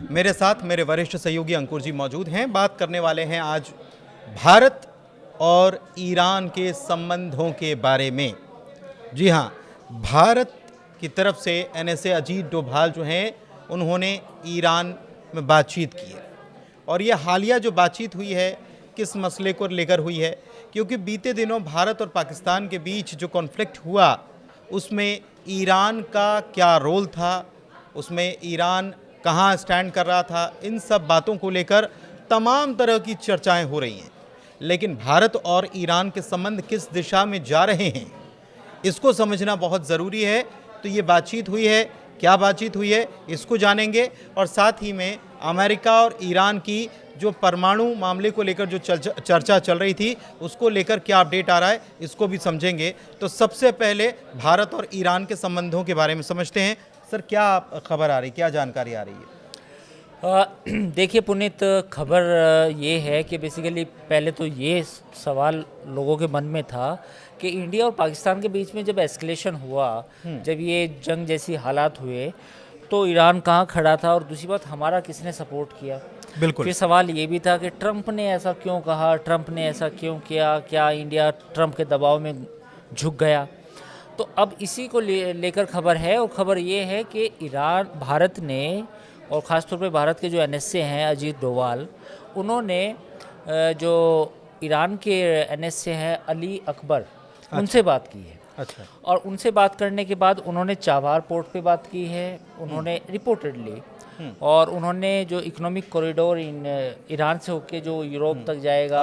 मेरे साथ मेरे वरिष्ठ सहयोगी अंकुर जी मौजूद हैं। बात करने वाले हैं आज भारत और ईरान के संबंधों के बारे में। जी हाँ, भारत की तरफ से एनएसए अजीत डोभाल जो हैं उन्होंने ईरान में बातचीत की है और ये हालिया जो बातचीत हुई है किस मसले को लेकर हुई है, क्योंकि बीते दिनों भारत और पाकिस्तान के बीच जो कॉन्फ्लिक्ट हुआ उसमें ईरान का क्या रोल था, उसमें ईरान कहाँ स्टैंड कर रहा था, इन सब बातों को लेकर तमाम तरह की चर्चाएं हो रही हैं। लेकिन भारत और ईरान के संबंध किस दिशा में जा रहे हैं इसको समझना बहुत ज़रूरी है। तो ये बातचीत हुई है, क्या बातचीत हुई है इसको जानेंगे और साथ ही में अमेरिका और ईरान की जो परमाणु मामले को लेकर जो चर्चा चल रही थी उसको लेकर क्या अपडेट आ रहा है इसको भी समझेंगे। तो सबसे पहले भारत और ईरान के संबंधों के बारे में समझते हैं। सर, क्या खबर आ रही, क्या जानकारी आ रही है? देखिए पुनीत, खबर ये है कि बेसिकली पहले तो ये सवाल लोगों के मन में था कि इंडिया और पाकिस्तान के बीच में जब एस्केलेशन हुआ, जब ये जंग जैसी हालात हुए तो ईरान कहाँ खड़ा था और दूसरी बात हमारा किसने सपोर्ट किया। बिल्कुल। फिर सवाल ये भी था कि ट्रंप ने ऐसा क्यों कहा, ट्रंप ने ऐसा क्यों किया, क्या इंडिया ट्रंप के दबाव में झुक गया। तो अब इसी को लेकर खबर है और खबर ये है कि ईरान, भारत ने और ख़ासतौर पे भारत के जो एनएसए हैं अजीत डोभाल, उन्होंने जो ईरान के एनएसए हैं अली अकबर, उनसे बात की है। अच्छा। और उनसे बात करने के बाद उन्होंने चाबार पोर्ट पे बात की है, उन्होंने रिपोर्टेडली, और उन्होंने जो इकोनॉमिक कॉरिडोर ईरान से होके जो यूरोप तक जाएगा,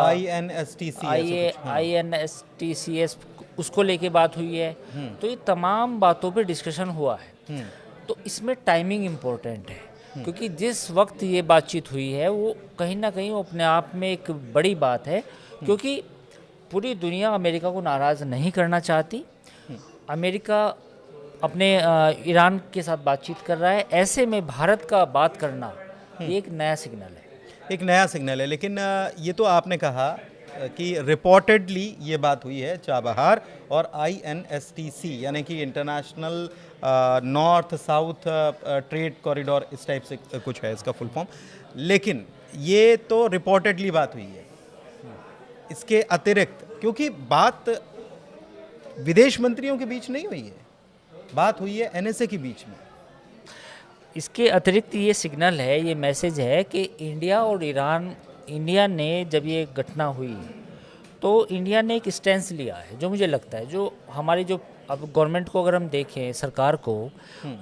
INSTCS, उसको लेके बात हुई है। तो ये तमाम बातों पे डिस्कशन हुआ है। तो इसमें टाइमिंग इम्पोर्टेंट है, क्योंकि जिस वक्त ये बातचीत हुई है वो कहीं ना कहीं वो अपने आप में एक बड़ी बात है, क्योंकि पूरी दुनिया अमेरिका को नाराज़ नहीं करना चाहती। अमेरिका अपने ईरान के साथ बातचीत कर रहा है, ऐसे में भारत का बात करना ये एक नया सिग्नल है। एक नया सिग्नल है। लेकिन ये तो आपने कहा कि रिपोर्टेडली ये बात हुई है चाबहार और INSTC यानी कि international north south trade corridor, इस टाइप से कुछ है इसका फुल फॉर्म। लेकिन ये तो रिपोर्टेडली बात हुई है। इसके अतिरिक्त, क्योंकि बात विदेश मंत्रियों के बीच नहीं हुई है, बात हुई है एनएसए के बीच में। इसके अतिरिक्त ये सिग्नल है, ये मैसेज है कि इंडिया और ईरान, इंडिया ने जब ये घटना हुई तो इंडिया ने एक स्टैंस लिया है, जो मुझे लगता है, जो हमारी जो अब गवर्नमेंट को अगर हम देखें, सरकार को,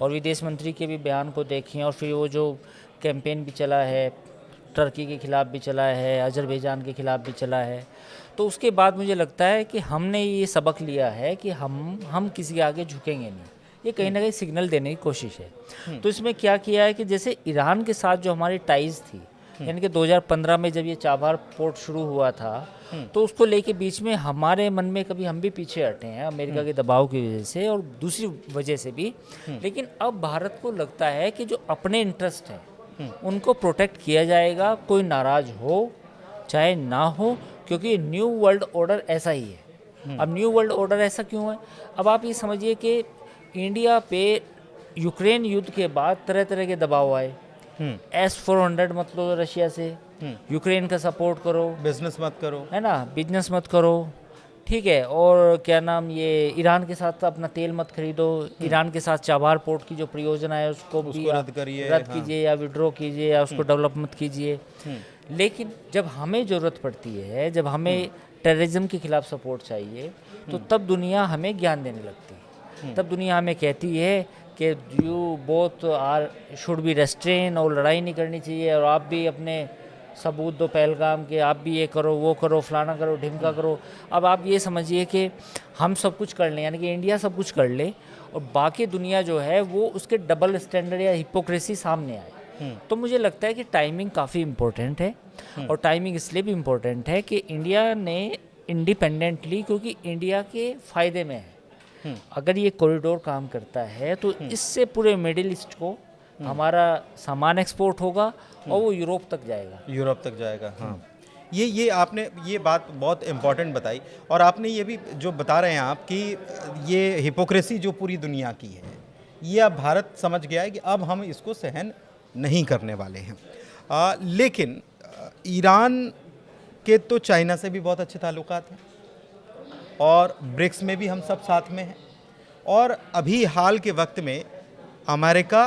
और विदेश मंत्री के भी बयान को देखें, और फिर वो जो कैंपेन भी चला है, टर्की के ख़िलाफ़ भी चला है, अजरबैजान के ख़िलाफ़ भी चला है, तो उसके बाद मुझे लगता है कि हमने ये सबक लिया है कि हम किसी के आगे झुकेंगे नहीं। ये कहीं ना कहीं सिग्नल देने की कोशिश है। तो इसमें क्या किया है कि जैसे ईरान के साथ जो हमारी टाइज़ थी, यानी कि 2015 में जब ये चाबहार पोर्ट शुरू हुआ था, तो उसको लेके बीच में हमारे मन में कभी हम भी पीछे हटे हैं अमेरिका के दबाव की वजह से और दूसरी वजह से भी। लेकिन अब भारत को लगता है कि जो अपने इंटरेस्ट हैं उनको प्रोटेक्ट किया जाएगा, कोई नाराज़ हो चाहे ना हो, क्योंकि न्यू वर्ल्ड ऑर्डर ऐसा ही है। अब न्यू वर्ल्ड ऑर्डर ऐसा क्यों है? अब आप ये समझिए कि इंडिया पे यूक्रेन युद्ध के बाद तरह तरह के दबाव आए। S-400 मत लो रशिया से, यूक्रेन का सपोर्ट करो, बिजनेस मत करो, है ना, बिजनेस मत करो, ठीक है, और क्या नाम, ये ईरान के साथ अपना तेल मत खरीदो, ईरान के साथ चाबहार पोर्ट की जो परियोजना है उसको रद्द करिए, रद्द कीजिए या विड्रॉ कीजिए या उसको डेवलप मत कीजिए। लेकिन जब हमें ज़रूरत पड़ती है, जब हमें टेररिज्म के खिलाफ सपोर्ट चाहिए, तो तब दुनिया हमें ज्ञान देने लगती है। तब दुनिया हमें कहती है कि you both are should be restrain, और लड़ाई नहीं करनी चाहिए, और आप भी अपने सबूत दो पहलगाम के, आप भी ये करो, वो करो, फलाना करो, ढिमका करो। अब आप ये समझिए कि हम सब कुछ कर लें, यानी कि इंडिया सब कुछ कर ले, और बाकी दुनिया जो है वो उसके डबल स्टैंडर्ड या हिपोक्रेसी सामने आए। तो मुझे लगता है कि टाइमिंग काफ़ी इम्पोर्टेंट है, और टाइमिंग इसलिए भी इम्पोर्टेंट है कि इंडिया ने इंडिपेंडेंटली, क्योंकि इंडिया के फ़ायदे में है, अगर ये कॉरिडोर काम करता है तो इससे पूरे मिडिल ईस्ट को हमारा सामान एक्सपोर्ट होगा और वो यूरोप तक जाएगा। हाँ, ये आपने ये बात बहुत इम्पोर्टेंट बताई। और आपने ये भी जो बता रहे हैं आप कि ये हिपोक्रेसी जो पूरी दुनिया की है, ये अब भारत समझ गया है कि अब हम इसको सहन नहीं करने वाले हैं। लेकिन ईरान के तो चाइना से भी बहुत अच्छे ताल्लुकात हैं और ब्रिक्स में भी हम सब साथ में हैं, और अभी हाल के वक्त में अमेरिका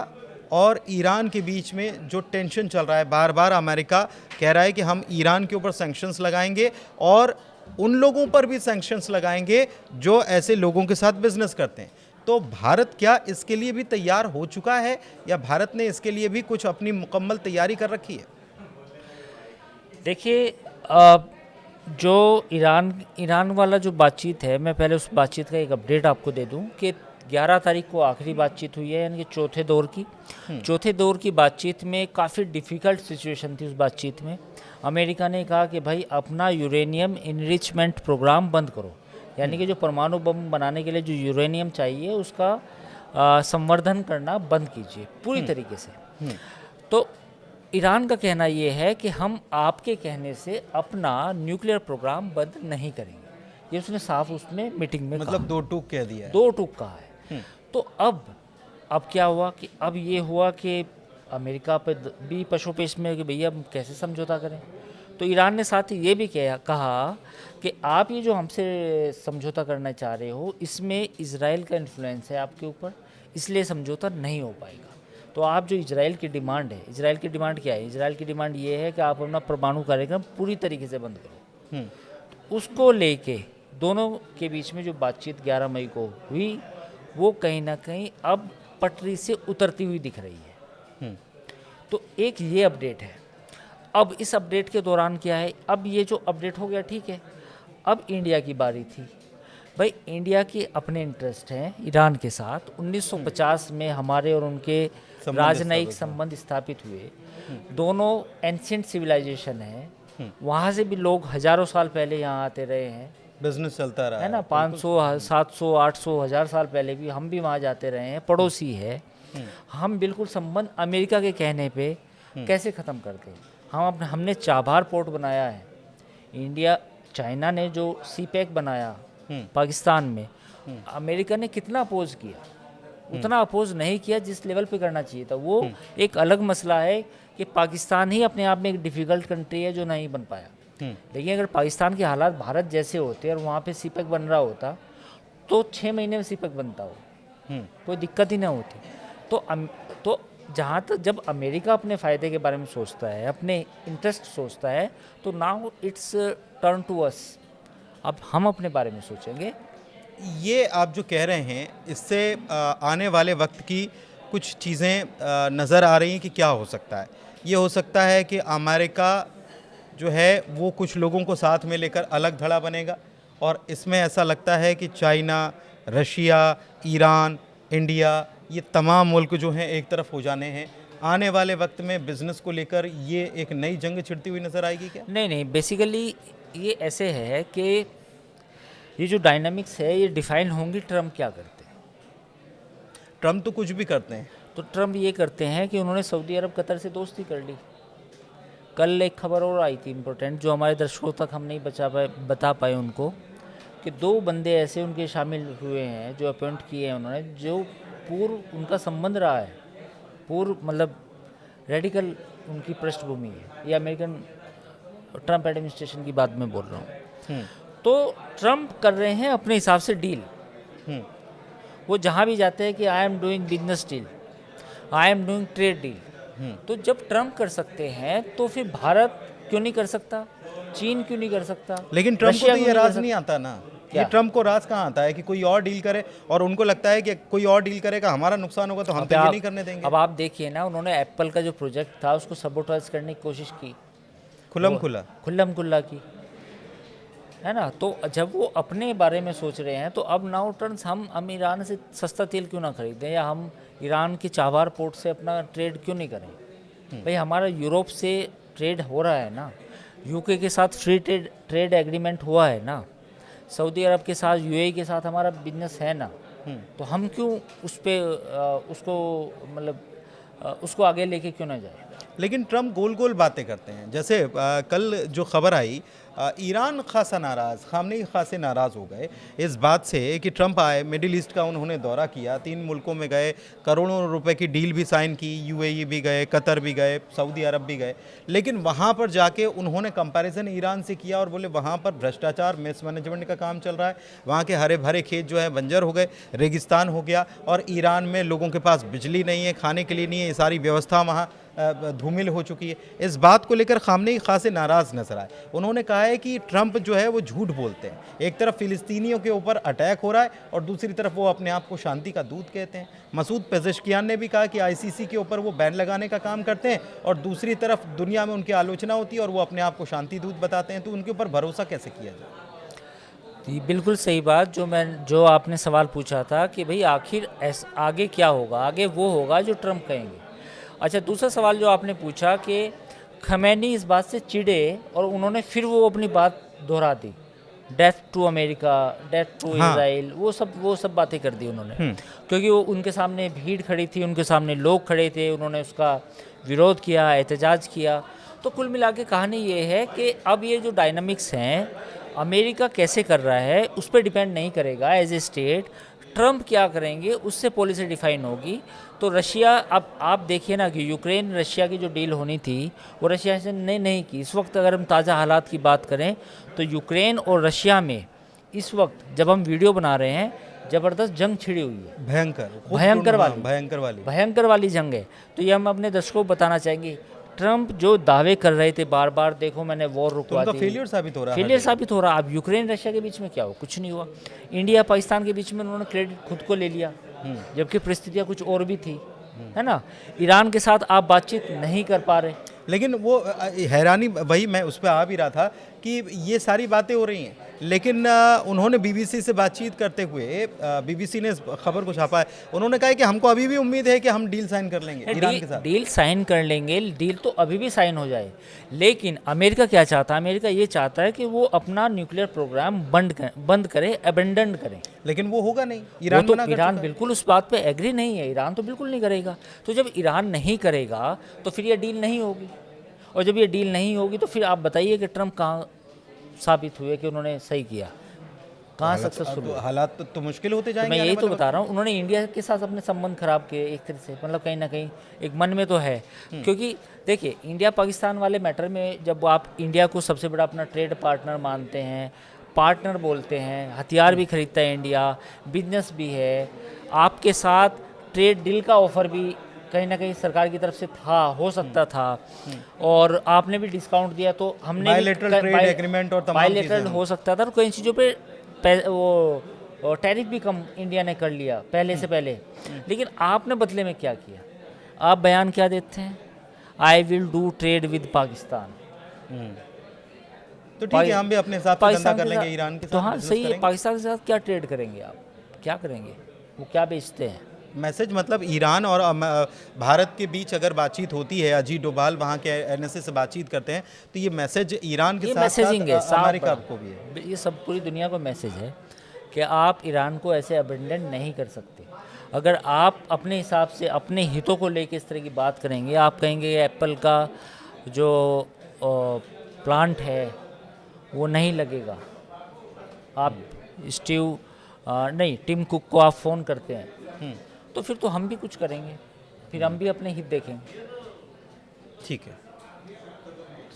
और ईरान के बीच में जो टेंशन चल रहा है, बार बार अमेरिका कह रहा है कि हम ईरान के ऊपर सैंक्शंस लगाएंगे और उन लोगों पर भी सैंक्शंस लगाएंगे जो ऐसे लोगों के साथ बिजनेस करते हैं। तो भारत क्या इसके लिए भी तैयार हो चुका है, या भारत ने इसके लिए भी कुछ अपनी मुकम्मल तैयारी कर रखी है? देखिए, जो ईरान वाला जो बातचीत है, मैं पहले उस बातचीत का एक अपडेट आपको दे दूं कि 11 तारीख को आखिरी बातचीत हुई है, यानी कि चौथे दौर की बातचीत में काफ़ी डिफ़िकल्ट सिचुएशन थी। उस बातचीत में अमेरिका ने कहा कि भाई अपना यूरेनियम इनरिचमेंट प्रोग्राम बंद करो, यानी कि जो परमाणु बम बनाने के लिए जो यूरेनियम चाहिए उसका संवर्धन करना बंद कीजिए पूरी तरीके से। तो ईरान का कहना ये है कि हम आपके कहने से अपना न्यूक्लियर प्रोग्राम बंद नहीं करेंगे, ये उसने साफ उसने मीटिंग में मतलब दो टूक कह दिया है। दो टूक कहा है। तो अब क्या हुआ कि अब ये हुआ कि अमेरिका पे भी पशोपेश में कि भैया हम कैसे समझौता करें। तो ईरान ने साथ ही ये भी कहा कि आप ये जो हमसे समझौता करना चाह रहे हो इसमें इजराइल का इन्फ्लुएंस है आपके ऊपर, इसलिए समझौता नहीं हो पाएगा। तो आप जो इजराइल की डिमांड है, इजराइल की डिमांड क्या है? इजराइल की डिमांड ये है कि आप अपना परमाणु कार्यक्रम पूरी तरीके से बंद करो। तो उसको लेके दोनों के बीच में जो बातचीत 11 मई को हुई वो कहीं ना कहीं अब पटरी से उतरती हुई दिख रही है। तो एक ये अपडेट है। अब इस अपडेट के दौरान क्या है, अब ये जो अपडेट हो गया ठीक है, अब इंडिया की बारी थी। भाई इंडिया के अपने इंटरेस्ट हैं ईरान के साथ। 1950 में हमारे और उनके राजनयिक संबंध स्थापित हुए। दोनों एंशिएंट सिविलाइजेशन है, वहाँ से भी लोग हजारों साल पहले यहाँ आते रहे हैं, बिजनेस चलता रहा है ना। 500 700 800 1000 साल पहले भी हम भी वहाँ जाते रहे हैं, पड़ोसी है। हम बिल्कुल संबंध अमेरिका के कहने पे कैसे ख़त्म करते हैं? हमने चाबहार पोर्ट बनाया है, इंडिया चाइना ने जो सीपैक बनाया पाकिस्तान में, अमेरिका ने कितना अपोज किया? उतना अपोज नहीं किया जिस लेवल पे करना चाहिए था। वो एक अलग मसला है कि पाकिस्तान ही अपने आप में एक डिफ़िकल्ट कंट्री है जो नहीं बन पाया। लेकिन अगर पाकिस्तान के हालात भारत जैसे होते और वहाँ पे सीपैक बन रहा होता तो 6 महीने में सीपैक बनता हो, कोई दिक्कत ही ना होती। तो जहाँ तक जब अमेरिका अपने फ़ायदे के बारे में सोचता है, अपने इंटरेस्ट सोचता है, तो now it's turn to us. अब हम अपने बारे में सोचेंगे। ये आप जो कह रहे हैं इससे आने वाले वक्त की कुछ चीज़ें नज़र आ रही हैं कि क्या हो सकता है। ये हो सकता है कि अमेरिका जो है वो कुछ लोगों को साथ में लेकर अलग धड़ा बनेगा, और इसमें ऐसा लगता है कि चाइना, रशिया, ईरान, इंडिया, ये तमाम मुल्क जो हैं एक तरफ हो जाने हैं। आने वाले वक्त में बिज़नेस को लेकर ये एक नई जंग छिड़ती हुई नज़र आएगी क्या? नहीं, बेसिकली ये ऐसे है कि ये जो डायनामिक्स है ये डिफाइन होंगी ट्रम्प क्या करते हैं। ट्रम्प तो कुछ भी करते हैं। तो ट्रम्प ये करते हैं कि उन्होंने सऊदी अरब कतर से दोस्ती कर ली। कल एक खबर और आई थी इम्पोर्टेंट, जो हमारे दर्शकों तक हम नहीं बता पाए उनको, कि 2 बंदे ऐसे उनके शामिल हुए हैं जो अपॉइंट किए हैं उन्होंने, जो पूर्व उनका संबंध रहा है, पूर्व मतलब रेडिकल उनकी पृष्ठभूमि है। ये अमेरिकन ट्रम्प एडमिनिस्ट्रेशन की बात में बोल रहा हूँ। तो ट्रम्प कर रहे हैं अपने हिसाब से डील। वो जहाँ भी जाते हैं कि I am doing business deal, I am doing trade deal. तो जब ट्रम्प कर सकते हैं तो फिर भारत क्यों नहीं कर सकता? चीन क्यों नहीं कर सकता? लेकिन ट्रम्प को तो ये राज नहीं आता ना। ये ट्रम्प को राज कहाँ आता है कि कोई और डील करे, और उनको लगता है कि कोई और डील करेगा हमारा नुकसान होगा तो हम तो ये नहीं करने देंगे। अब आप देखिए ना, उन्होंने एप्पल का जो प्रोजेक्ट था उसको सबोटाइज करने की कोशिश की, खुल्लम खुल्ला की, है ना। तो जब वो अपने बारे में सोच रहे हैं तो अब नाउ टर्न्स हम ईरान से सस्ता तेल क्यों ना खरीदें, या हम ईरान के चाबहार पोर्ट से अपना ट्रेड क्यों नहीं करें? भाई हमारा यूरोप से ट्रेड हो रहा है ना, यूके के साथ फ्री ट्रेड एग्रीमेंट हुआ है ना, सऊदी अरब के साथ, यूएई के साथ हमारा बिजनेस है ना। तो हम क्यों उसको आगे लेके क्यों ना जाए? लेकिन ट्रम्प गोल गोल बातें करते हैं। जैसे कल जो खबर आई, ईरान खासा नाराज़, खामनेई खासे नाराज़ हो गए इस बात से कि ट्रम्प आए, मिडिल ईस्ट का उन्होंने दौरा किया, 3 मुल्कों में गए, करोड़ों रुपए की डील भी साइन की, यूएई भी गए, कतर भी गए, सऊदी अरब भी गए, लेकिन वहाँ पर जाके उन्होंने कंपैरिजन ईरान से किया और बोले वहाँ पर भ्रष्टाचार, मिसमैनेजमेंट का काम चल रहा है, वहाँ के हरे भरे खेत जो है बंजर हो गए, रेगिस्तान हो गया, और ईरान में लोगों के पास बिजली नहीं है, खाने के लिए नहीं है, ये सारी व्यवस्था वहाँ धूमिल हो चुकी है। इस बात को लेकर खामनेई खासे नाराज़ नजर आए। उन्होंने कहा है कि ट्रंप जो है वो झूठ बोलते हैं, एक तरफ फिलिस्तीनियों के ऊपर अटैक हो रहा है और दूसरी तरफ वो अपने आप को शांति का दूत कहते हैं। मसूद पेजेश्कियान ने भी कहा कि आईसीसी के ऊपर वो बैन लगाने का काम करते हैं और दूसरी तरफ दुनिया में उनकी आलोचना होती है और वो अपने आप को शांति दूत बताते हैं। तो उनके ऊपर भरोसा कैसे किया जाए? ये बिल्कुल सही बात जो आपने सवाल पूछा था कि भाई आखिर आगे क्या होगा, आगे वो होगा जो ट्रम्प कहेंगे। अच्छा, दूसरा सवाल जो आपने पूछा कि खमैनी इस बात से चिढ़े और उन्होंने फिर वो अपनी बात दोहरा दी, death to America, death to Israel, वो सब बातें कर दी उन्होंने, क्योंकि वो उनके सामने भीड़ खड़ी थी, उनके सामने लोग खड़े थे, उन्होंने उसका विरोध किया, एहतजाज किया। तो कुल मिला के कहानी ये है कि अब ये जो डायनामिक्स हैं, अमेरिका कैसे कर रहा है उस पर डिपेंड नहीं करेगा एज ए स्टेट, ट्रम्प क्या करेंगे उससे पॉलिसी डिफाइन होगी। तो रशिया, अब आप देखिए ना कि यूक्रेन रशिया की जो डील होनी थी वो रशिया से नहीं की। इस वक्त अगर हम ताज़ा हालात की बात करें तो यूक्रेन और रशिया में इस वक्त जब हम वीडियो बना रहे हैं ज़बरदस्त जंग छिड़ी हुई है, भयंकर वाली जंग है। तो ये हम अपने दर्शकों को बताना चाहेंगे। ट्रम्प जो दावे कर रहे थे बार बार, देखो मैंने वॉर रुकवा दी, फेलियर साबित हो रहा। अब यूक्रेन रशिया के बीच में क्या हुआ? कुछ नहीं हुआ। इंडिया पाकिस्तान के बीच में उन्होंने क्रेडिट खुद को ले लिया, जबकि परिस्थितियाँ कुछ और भी थी, है ना। ईरान के साथ आप बातचीत नहीं कर पा रहे। लेकिन वो हैरानी, वही मैं उस पर आ भी रहा था कि ये सारी बातें हो रही हैं, लेकिन उन्होंने बीबीसी से बातचीत करते हुए, बीबीसी ने इस खबर को छापा है, उन्होंने कहा कि हमको अभी भी उम्मीद है कि हम डील साइन कर लेंगे ईरान के साथ। डील साइन कर लेंगे, डील तो अभी भी साइन हो जाए, लेकिन अमेरिका क्या चाहता है? अमेरिका ये चाहता है कि वो अपना न्यूक्लियर प्रोग्राम बंद करे, अबेंडन करे। लेकिन वो होगा नहीं, ईरान बिल्कुल उस बात पे एग्री नहीं है, ईरान तो बिल्कुल नहीं करेगा। तो जब ईरान नहीं करेगा तो फिर ये डील नहीं होगी, और जब ये डील नहीं होगी तो फिर आप बताइए कि ट्रम्प कहाँ साबित हुए कि उन्होंने सही किया, कहाँ सक्सेसफुल हुए? हालात तो मुश्किल होते जाएंगे। मैं यही तो बता रहा हूँ, उन्होंने इंडिया के साथ अपने संबंध खराब किए एक तरह से, मतलब कहीं ना कहीं एक मन में तो है। क्योंकि देखिए, इंडिया पाकिस्तान वाले मैटर में जब आप इंडिया को सबसे बड़ा अपना ट्रेड पार्टनर मानते हैं, पार्टनर बोलते हैं, हथियार भी खरीदता है इंडिया, बिजनेस भी है, आपके साथ ट्रेड डील का ऑफर भी कहीं ना कहीं सरकार की तरफ से हो सकता था, और आपने भी डिस्काउंट दिया, तो हमने बायलैटरल ट्रेड एग्रीमेंट और तमाम चीज़ें हो सकता था, और कई चीज़ों पे वो टैरिफ भी कम इंडिया ने कर लिया पहले से पहले। लेकिन आपने बदले में क्या किया? आप बयान क्या देते हैं? I will do trade with Pakistan. तो ठीक है, हम भी अपने हिसाब से धंधा कर लेंगे ईरान के साथ। तो हाँ, सही है। पाकिस्तान के साथ क्या ट्रेड करेंगे आप? क्या करेंगे? वो क्या बेचते हैं? मैसेज मतलब ईरान और भारत के बीच अगर बातचीत होती है, अजीत डोभाल वहाँ के एनएसए से बातचीत करते हैं, तो ये मैसेज ईरान के साथ अमेरिका को भी है। ये सब पूरी दुनिया को मैसेज है कि आप ईरान को ऐसे अबेंडन नहीं कर सकते। अगर आप अपने हिसाब से अपने हितों को लेकर इस तरह की बात करेंगे, आप कहेंगे एप्पल का जो प्लांट है वो नहीं लगेगा, आप टिम कुक को आप फ़ोन करते हैं, तो फिर तो हम भी कुछ करेंगे, फिर हम भी अपने हित देखेंगे। ठीक है,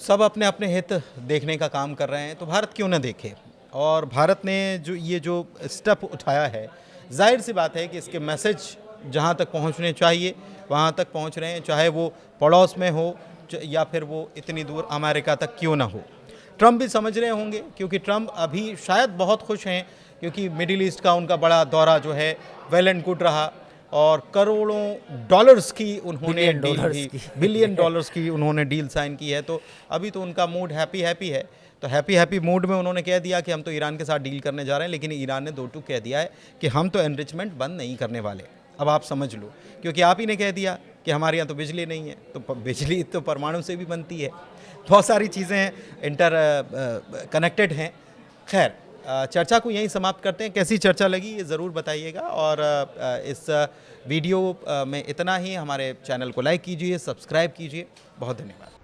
सब अपने अपने हित देखने का काम कर रहे हैं, तो भारत क्यों ना देखे? और भारत ने जो स्टेप उठाया है, जाहिर सी बात है कि इसके मैसेज जहाँ तक पहुँचने चाहिए वहाँ तक पहुँच रहे हैं, चाहे वो पड़ोस में हो या फिर वो इतनी दूर अमेरिका तक क्यों ना हो। ट्रम्प भी समझ रहे होंगे, क्योंकि ट्रम्प अभी शायद बहुत खुश हैं, क्योंकि मिडिल ईस्ट का उनका बड़ा दौरा जो है वेल एंड गुड रहा, और करोड़ों डॉलर्स की उन्होंने बिलियन डॉलर्स की उन्होंने डील साइन की है। तो अभी तो उनका मूड हैप्पी है। तो हैप्पी मूड में उन्होंने कह दिया कि हम तो ईरान के साथ डील करने जा रहे हैं, लेकिन ईरान ने दो टूक कह दिया है कि हम तो एनरिचमेंट बंद नहीं करने वाले। अब आप समझ लो, क्योंकि आप ही ने कह दिया कि हमारे यहाँ तो बिजली नहीं है, तो बिजली तो परमाणु से भी बनती है, बहुत सारी चीज़ें इंटर कनेक्टेड हैं। खैर, चर्चा को यहीं समाप्त करते हैं। कैसी चर्चा लगी ये ज़रूर बताइएगा, और इस वीडियो में इतना ही। हमारे चैनल को लाइक कीजिए, सब्सक्राइब कीजिए। बहुत धन्यवाद।